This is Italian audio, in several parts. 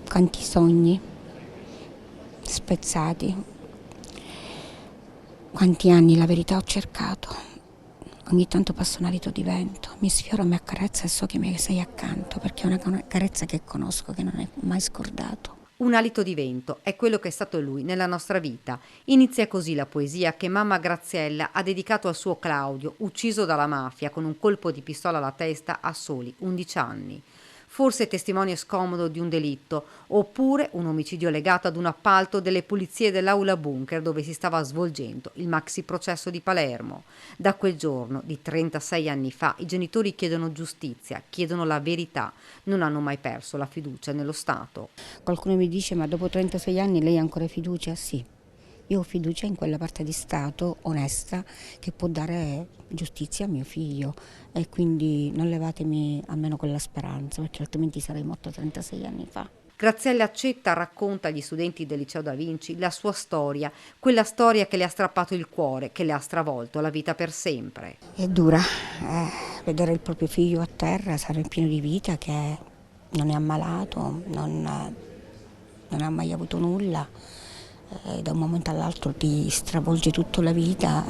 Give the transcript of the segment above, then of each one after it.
quanti sogni spezzati, quanti anni la verità ho cercato. Ogni tanto passa un alito di vento, mi sfiora, mi accarezza e so che mi sei accanto, perché è una carezza che conosco, che non è mai scordato. Un alito di vento è quello che è stato lui nella nostra vita. Inizia così la poesia che mamma Graziella ha dedicato al suo Claudio, ucciso dalla mafia con un colpo di pistola alla testa a soli 11 anni. Forse testimone scomodo di un delitto, oppure un omicidio legato ad un appalto delle pulizie dell'aula bunker dove si stava svolgendo il maxi processo di Palermo. Da quel giorno, di 36 anni fa, i genitori chiedono giustizia, chiedono la verità, non hanno mai perso la fiducia nello Stato. Qualcuno mi dice: ma dopo 36 anni lei ha ancora fiducia? Sì, io ho fiducia in quella parte di Stato onesta che può dare giustizia a mio figlio, e quindi non levatemi almeno quella speranza, perché altrimenti sarei morta 36 anni fa. Graziella Accetta racconta agli studenti del Liceo Da Vinci la sua storia, quella storia che le ha strappato il cuore, che le ha stravolto la vita per sempre. È dura vedere il proprio figlio a terra, sarà pieno di vita, che non è ammalato, non ha mai avuto nulla, da un momento all'altro ti stravolge tutta la vita,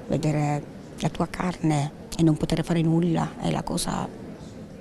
vedere la tua carne e non poter fare nulla è la cosa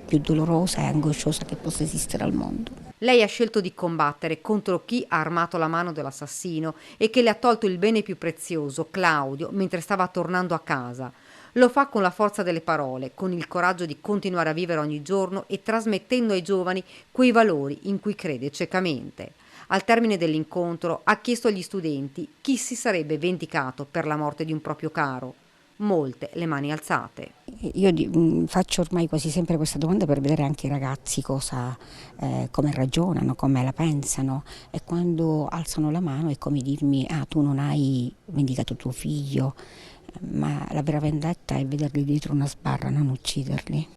più dolorosa e angosciosa che possa esistere al mondo. Lei ha scelto di combattere contro chi ha armato la mano dell'assassino e che le ha tolto il bene più prezioso, Claudio, mentre stava tornando a casa. Lo fa con la forza delle parole, con il coraggio di continuare a vivere ogni giorno e trasmettendo ai giovani quei valori in cui crede ciecamente. Al termine dell'incontro ha chiesto agli studenti chi si sarebbe vendicato per la morte di un proprio caro. Molte le mani alzate. Io faccio ormai quasi sempre questa domanda per vedere anche i ragazzi come ragionano, come la pensano, e quando alzano la mano è come dirmi: ah, tu non hai vendicato tuo figlio, ma la vera vendetta è vederli dietro una sbarra, non ucciderli.